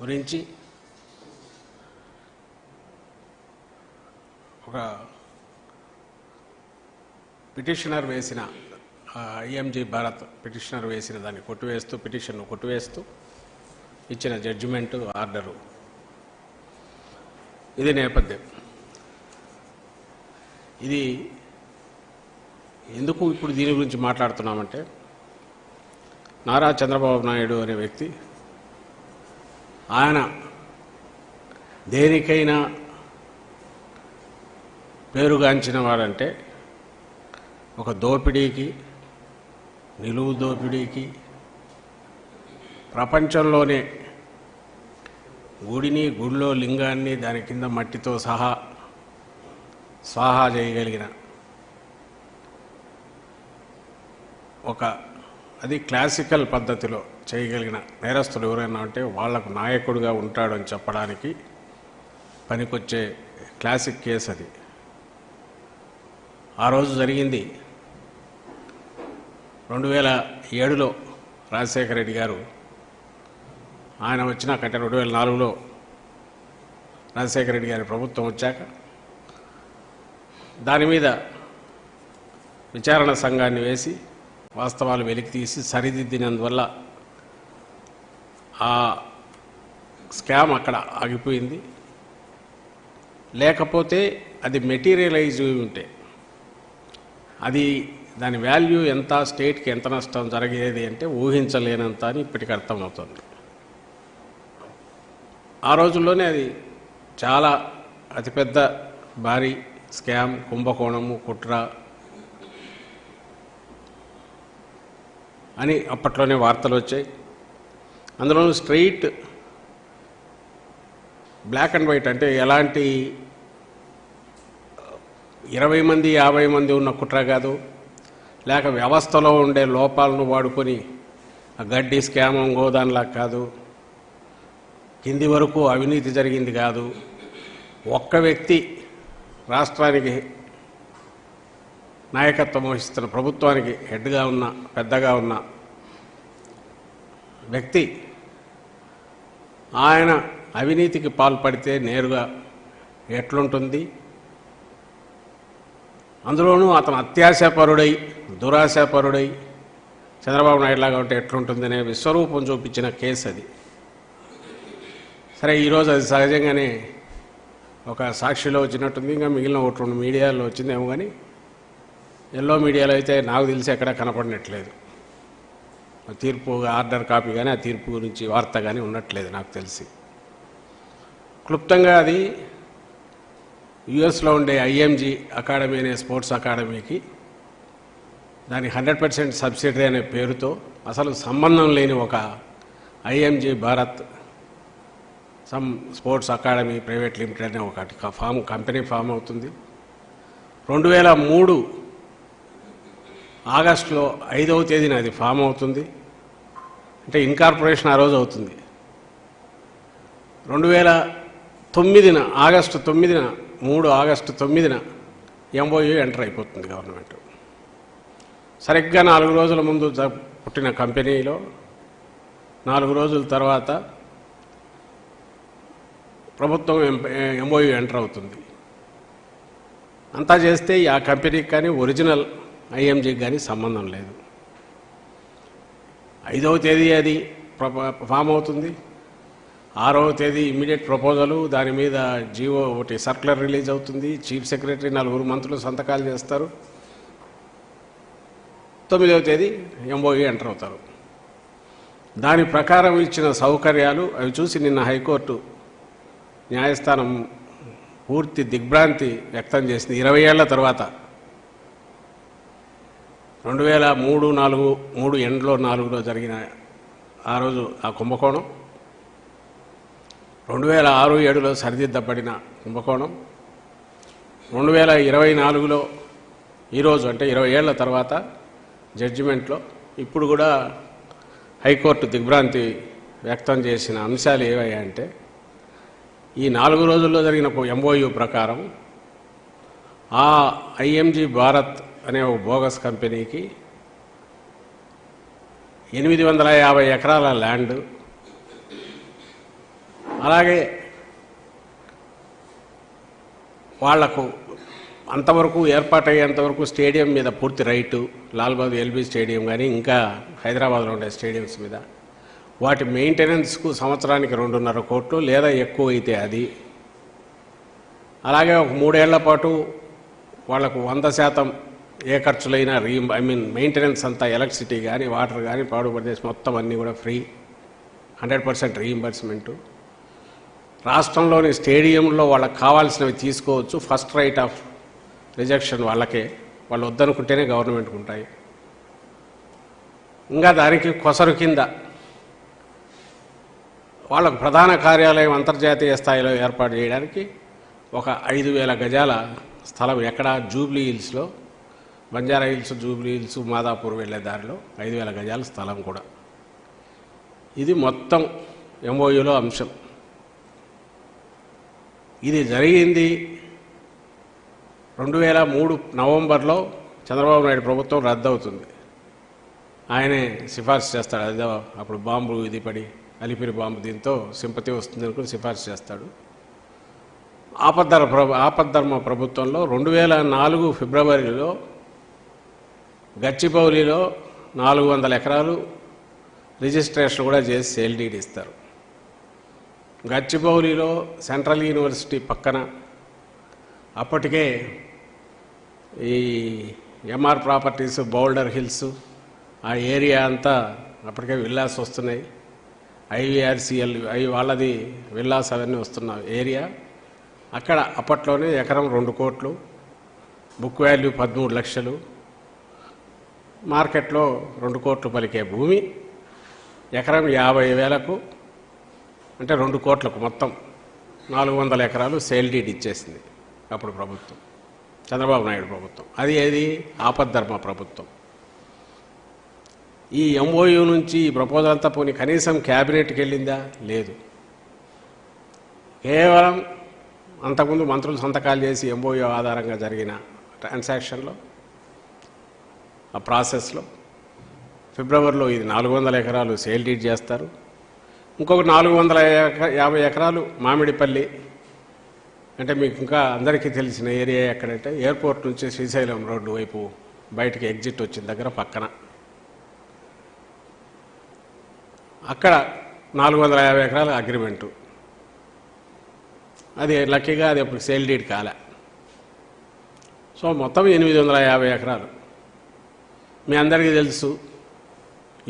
గురించి ఒక పిటిషనర్ వేసిన ఐఎంజీ భారత్ పిటిషనర్ వేసిన దాన్ని పిటిషన్ను కొట్టివేస్తూ ఇచ్చిన జడ్జిమెంటు ఆర్డరు ఇది నేపథ్యం. ఇది ఎందుకు ఇప్పుడు దీని గురించి మాట్లాడుతున్నామంటే, నారా చంద్రబాబు నాయుడు అనే వ్యక్తి ఆయన దేనికైనా పేరుగాంచిన వాడంటే ఒక దోపిడీకి, నిలువు దోపిడీకి, ప్రపంచంలోనే గుడిని, గుడిలో లింగాన్ని దాని కింద మట్టితో సహా స్వాహా చేయగలిగిన అది క్లాసికల్ పద్ధతిలో చేయగలిగిన నేరస్తులు ఎవరైనా ఉంటే వాళ్లకు నాయకుడిగా ఉంటాడని చెప్పడానికి పనికొచ్చే క్లాసిక్ కేసు అది. ఆ రోజు జరిగింది 2007లో రాజశేఖర రెడ్డి గారు ఆయన వచ్చినాకంటే 2004లో రాజశేఖర రెడ్డి గారి ప్రభుత్వం వచ్చాక దాని మీద విచారణ సంఘాన్ని వేసి వాస్తవాలు వెలికి తీసి సరిదిద్దినందువల్ల ఆ స్కామ్ అక్కడ ఆగిపోయింది. లేకపోతే అది మెటీరియలైజ్ ఉంటే దాని వాల్యూ ఎంత, స్టేట్కి ఎంత నష్టం జరిగేది అంటే ఊహించలేనంత అని ఇప్పటికి అర్థమవుతుంది. ఆ రోజుల్లోనే అది చాలా అతిపెద్ద భారీ స్కామ్, కుంభకోణము, కుట్ర అని అప్పట్లోనే వార్తలు వచ్చాయి. అందులోనూ స్ట్రెయిట్ బ్లాక్ అండ్ వైట్, అంటే ఎలాంటి 20 మంది 50 మంది ఉన్న కుట్ర కాదు, లేక వ్యవస్థలో ఉండే లోపాలను వాడుకొని గడ్డి స్కామ్ గోదాన్లా కాదు, కింది వరకు అవినీతి జరిగింది కాదు. ఒక్క వ్యక్తి రాష్ట్రానికి నాయకత్వం వహిస్తున్న, ప్రభుత్వానికి హెడ్గా ఉన్న, పెద్దగా ఉన్న వ్యక్తి ఆయన అవినీతికి పాల్పడితే నేరుగా ఎట్లుంటుంది, అందులోనూ అతను అత్యాశాపరుడై, దురాశాపరుడై చంద్రబాబు నాయుడులాగా ఉంటే ఎట్లుంటుందనే విశ్వరూపం చూపించిన కేసు అది. సరే, ఈరోజు అది సహజంగానే ఒక సాక్షిలో వచ్చినట్టుంది, ఇంకా మిగిలిన 1-2 మీడియాలో వచ్చిందేమో, కానీ ఎల్లో మీడియాలో అయితే నాకు తెలిసి ఎక్కడా కనపడినట్లేదు. తీర్పు ఆర్డర్ కాపీ కానీ ఆ తీర్పు గురించి వార్త కానీ ఉన్నట్లేదు నాకు తెలిసి. క్లుప్తంగా అది యుఎస్లో ఉండే ఐఎంజీ అకాడమీ అనే స్పోర్ట్స్ అకాడమీకి దాని 100% సబ్సిడరీ అనే పేరుతో అసలు సంబంధం లేని ఒక IMG Bharat sports academy private limited అనే ఒకటి కంపెనీ ఫామ్ అవుతుంది. 2003 ఆగస్టులో 5వ తేదీన అది ఫామ్ అవుతుంది. అంటే ఇన్కార్పొరేషన్ ఆ రోజు అవుతుంది. 2009 ఆగస్టు 9న ఎంఓయూ ఎంటర్ అయిపోతుంది గవర్నమెంట్. సరిగ్గా 4 రోజుల ముందు పుట్టిన కంపెనీలో 4 రోజుల తర్వాత ప్రభుత్వం ఎంఓయూ ఎంటర్ అవుతుంది. అంతా చేస్తే ఆ కంపెనీకి కానీ ఒరిజినల్ ఐఎంజీకి కానీ సంబంధం లేదు. 5వ తేదీ అది ఫామ్ అవుతుంది. 6వ తేదీ ఇమ్మీడియట్ ప్రపోజలు, దాని మీద జీవో ఒకటి సర్క్యులర్ రిలీజ్ అవుతుంది. చీఫ్ సెక్రటరీ 4 మంత్రులు సంతకాలు చేస్తారు. 9వ తేదీ ఎంఓయూ ఎంటర్ అవుతారు. దాని ప్రకారం ఇచ్చిన సౌకర్యాలు అవి చూసి నిన్న హైకోర్టు న్యాయస్థానం పూర్తి దిగ్భ్రాంతి వ్యక్తం చేసింది. 20 ఏళ్ల తర్వాత 2003 ఎండ్లో 4లో జరిగిన ఆ రోజు ఆ కుంభకోణం, 2006-7లో సరిదిద్దబడిన కుంభకోణం, 2024లో ఈరోజు అంటే 20 ఏళ్ల తర్వాత జడ్జిమెంట్లో ఇప్పుడు కూడా హైకోర్టు దిగ్భ్రాంతి వ్యక్తం చేసిన అంశాలు ఏవయ్యాయంటే, ఈ 4 రోజుల్లో జరిగిన ఎంఓయూ ప్రకారం ఆ ఐఎంజీ భారత్ అనే ఒక బోగస్ కంపెనీకి 850 ఎకరాల ల్యాండ్, అలాగే వాళ్లకు అంతవరకు ఏర్పాటయ్యేంతవరకు స్టేడియం మీద పూర్తి right, Lal Bahadur LB stadium కానీ ఇంకా హైదరాబాద్లో ఉండే స్టేడియంస్ మీద వాటి మెయింటెనెన్స్కు సంవత్సరానికి 2.5 కోట్లు లేదా ఎక్కువ అయితే అది. అలాగే ఒక 3 ఏళ్ల పాటు వాళ్లకు 100% ఏ ఖర్చులైనా మెయింటెనెన్స్ అంతా ఎలక్ట్రిసిటీ కానీ వాటర్ కానీ పవర్ ప్రదేశ్ మొత్తం అన్నీ కూడా ఫ్రీ, 100% రీయింబర్స్మెంటు. రాష్ట్రంలోని స్టేడియంలో వాళ్ళకి కావాల్సినవి తీసుకోవచ్చు. ఫస్ట్ రైట్ ఆఫ్ రిజెక్షన్ వాళ్ళకే, వాళ్ళు వద్దనుకుంటేనే గవర్నమెంట్కి ఉంటాయి. ఇంకా దానికి కొసరు కింద వాళ్ళకు ప్రధాన కార్యాలయం అంతర్జాతీయ స్థాయిలో ఏర్పాటు చేయడానికి ఒక 5,000 గజాల స్థలం ఎక్కడ, జూబ్లీ హిల్స్లో, Banjara hills, Jubilee hills, Madhapur వెళ్ళే దారిలో 5,000 గజాల స్థలం కూడా. ఇది మొత్తం ఎంఓయూలో అంశం. ఇది జరిగింది 2003 నవంబర్లో. చంద్రబాబు నాయుడు ప్రభుత్వం రద్దవుతుంది. ఆయనే సిఫార్సు చేస్తాడు. అదే అప్పుడు బాంబు ఇది పడి అలిపిరి బాంబు, దీంతో సింపతి వస్తుంది అనుకుని సిఫార్సు చేస్తాడు. ఆపద్ధర్మ ప్రభుత్వంలో 2004 ఫిబ్రవరిలో గచ్చిబౌలిలో 400 ఎకరాలు రిజిస్ట్రేషన్ కూడా చేసి సేల్ డీడ్ ఇస్తారు. గచ్చిబౌలిలో సెంట్రల్ యూనివర్సిటీ పక్కన అప్పటికే ఈ ఎంఆర్ ప్రాపర్టీస్, బౌల్డర్ హిల్స్ ఆ ఏరియా అంతా అప్పటికే విల్లాస్ వస్తున్నాయి. ఐవీఆర్సీఎల్ వాళ్ళది విల్లాస్ అవన్నీ వస్తున్న ఏరియా. అక్కడ అప్పట్లోనే ఎకరం 2 కోట్లు, బుక్ వాల్యూ 13 లక్షలు, మార్కెట్లో 2 కోట్లు పలికే భూమి ఎకరం 50,000కు, అంటే 2 కోట్లకు మొత్తం 400 ఎకరాలు సేల్ డీడ్ ఇచ్చేసింది అప్పుడు ప్రభుత్వం, చంద్రబాబు నాయుడు ప్రభుత్వం. అది ఏది, ఆపద్ధర్మ ప్రభుత్వం. ఈ ఎంఓయూ నుంచి ఈ ప్రపోజల్ అంతా పోనీ కనీసం క్యాబినెట్కి వెళ్ళిందా? లేదు. కేవలం అంతకుముందు మంత్రులు సంతకాలు చేసి ఎంఓయూ ఆధారంగా జరిగిన ట్రాన్సాక్షన్లో, ఆ ప్రాసెస్లో ఫిబ్రవరిలో ఇది 400 ఎకరాలు సేల్ డీడ్ చేస్తారు. ఇంకొక 450 ఎకరాలు మామిడిపల్లి, అంటే మీకు ఇంకా అందరికీ తెలిసిన ఏరియా ఎక్కడంటే ఎయిర్పోర్ట్ నుంచి శ్రీశైలం రోడ్డు వైపు బయటికి ఎగ్జిట్ వచ్చిన దగ్గర పక్కన, అక్కడ 450 ఎకరాల అగ్రిమెంటు. అది లక్కీగా అది అప్పుడు సేల్ డీడ్ కాలే. సో మొత్తం 850 ఎకరాలు. మీ అందరికీ తెలుసు.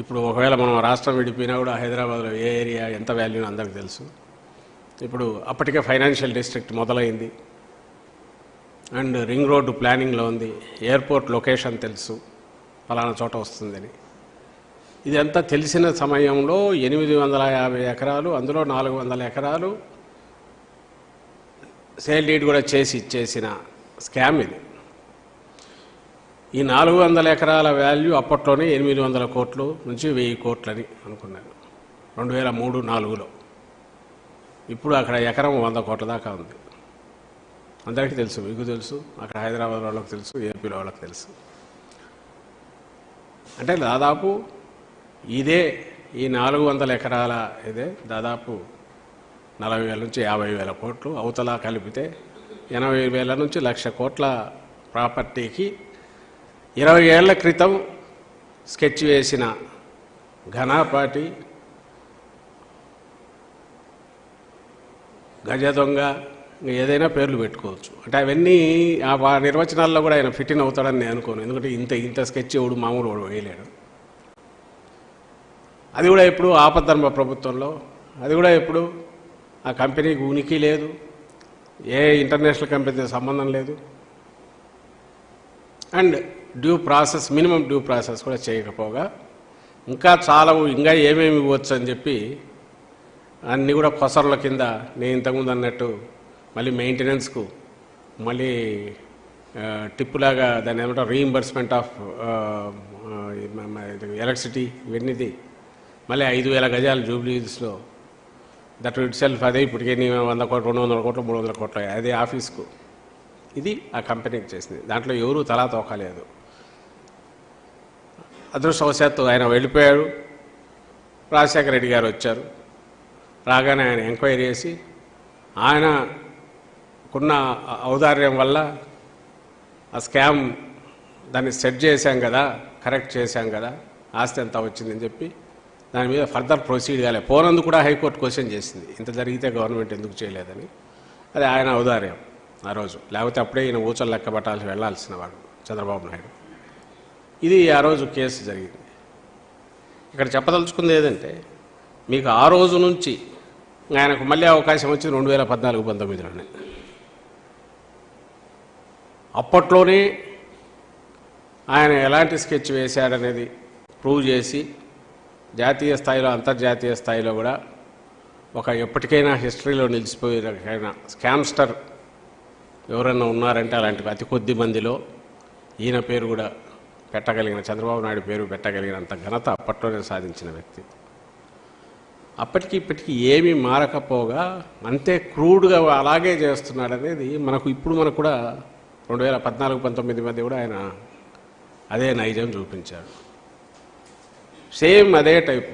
ఇప్పుడు ఒకవేళ మనం రాష్ట్రం విడిపోయినా కూడా హైదరాబాద్లో ఏ ఏరియా ఎంత వాల్యూనో అందరికీ తెలుసు. ఇప్పుడు అప్పటికే ఫైనాన్షియల్ డిస్ట్రిక్ట్ మొదలైంది అండ్ రింగ్ రోడ్డు ప్లానింగ్లో ఉంది. ఎయిర్పోర్ట్ లొకేషన్ తెలుసు, ఫలానా చోట వస్తుందని. ఇదంతా తెలిసిన సమయంలో 850 ఎకరాలు, అందులో 400 ఎకరాలు సేల్ డీడ్ కూడా చేసి ఇచ్చేసిన స్కామ్ ఇది. ఈ 400 ఎకరాల వాల్యూ అప్పట్లోనే 800 కోట్లు నుంచి 1000 కోట్లని అనుకున్నాను 2003-04లో. ఇప్పుడు అక్కడ ఎకరం 100 కోట్ల దాకా ఉంది. అందరికీ తెలుసు, మీకు తెలుసు, అక్కడ హైదరాబాద్ వాళ్ళకి తెలుసు, ఏపీలో వాళ్ళకి తెలుసు. అంటే దాదాపు ఇదే ఈ 400 ఎకరాల ఇదే దాదాపు 40,000 నుంచి 50,000 కోట్లు, అవతల కలిపితే 80,000 నుంచి 1,00,000 కోట్ల ప్రాపర్టీకి 20 ఏళ్ల క్రితం స్కెచ్ వేసిన ఘనాపాటి, గజ దొంగ, ఏదైనా పేర్లు పెట్టుకోవచ్చు. అంటే అవన్నీ ఆ నిర్వచనాల్లో కూడా ఆయన ఫిట్ ఇన్ అవుతాడని నేను అనుకోను. ఎందుకంటే ఇంత స్కెచ్ ఎవడు మామూలు వాడు వేయలేడు. అది కూడా ఇప్పుడు ఆపద్ధర్మ ప్రభుత్వంలో, అది కూడా ఇప్పుడు ఆ కంపెనీకి ఉనికి లేదు, ఏ ఇంటర్నేషనల్ కంపెనీతో సంబంధం లేదు, అండ్ మినిమం డ్యూ ప్రాసెస్ కూడా చేయకపోగా ఇంకా చాలా ఇంకా ఏమేమి ఇవ్వచ్చు అని చెప్పి అన్నీ కూడా కొసర్ల కింద నేను ఇంతకుముందు అన్నట్టు మళ్ళీ మెయింటెనెన్స్కు మళ్ళీ టిప్పులాగా దాన్ని ఏమంటారు రీయింబర్స్మెంట్ ఆఫ్ ఎలక్ట్రిసిటీ ఇవన్నీది మళ్ళీ 5,000 గజాలు జూబ్లీ హిల్స్లో, దట్ ఇట్ సెల్ఫ్ అదే ఇప్పటికే 100 కోట్లు, 200 కోట్లు, 300 కోట్లు అదే ఆఫీస్కు. ఇది ఆ కంపెనీకి చేసింది. దాంట్లో ఎవరూ తలా తోకలేదు. అదృష్టవశాత్తు ఆయన వెళ్ళిపోయారు, రాజశేఖర రెడ్డి గారు వచ్చారు. రాగానే ఆయన ఎంక్వైరీ చేసి ఆయనకున్న ఔదార్యం వల్ల ఆ స్కామ్ దాన్ని సెట్ చేశాం కదా, కరెక్ట్ చేశాం కదా, ఆస్తి ఎంత వచ్చిందని చెప్పి దాని మీద ఫర్దర్ ప్రొసీడ్ కాలే. పోనందుకు కూడా హైకోర్టు క్వశ్చన్ చేసింది, ఇంత జరిగితే గవర్నమెంట్ ఎందుకు చేయలేదని. అది ఆయన ఔదార్యం ఆ రోజు, లేకపోతే అప్పుడే ఈయన ఊచలు లెక్క పట్టాల్సి వెళ్లాల్సిన వాడు చంద్రబాబు నాయుడు. ఇది ఆ రోజు కేసు జరిగింది. ఇక్కడ చెప్పదలుచుకుంది ఏదంటే, మీకు ఆ రోజు నుంచి ఆయనకు మళ్ళీ అవకాశం వచ్చింది 2014-19లోనే. అప్పట్లోనే ఆయన ఎలాంటి స్కెచ్ వేశాడనేది ప్రూవ్ చేసి జాతీయ స్థాయిలో అంతర్జాతీయ స్థాయిలో కూడా ఒక ఎప్పటికైనా హిస్టరీలో నిలిచిపోయిన స్కామ్స్టర్ ఎవరన్నా ఉన్నారంటే అలాంటి అతి కొద్ది మందిలో ఈయన పేరు కూడా పెట్టగలిగిన, చంద్రబాబు నాయుడు పేరు పెట్టగలిగినంత ఘనత అప్పట్లోనే సాధించిన వ్యక్తి. అప్పటికి ఇప్పటికీ ఏమీ మారకపోగా అంతే క్రూడ్గా అలాగే చేస్తున్నాడనేది మనకు కూడా 2014-19 మధ్య కూడా ఆయన అదే నైజం చూపించాడు. సేమ్ అదే టైపు.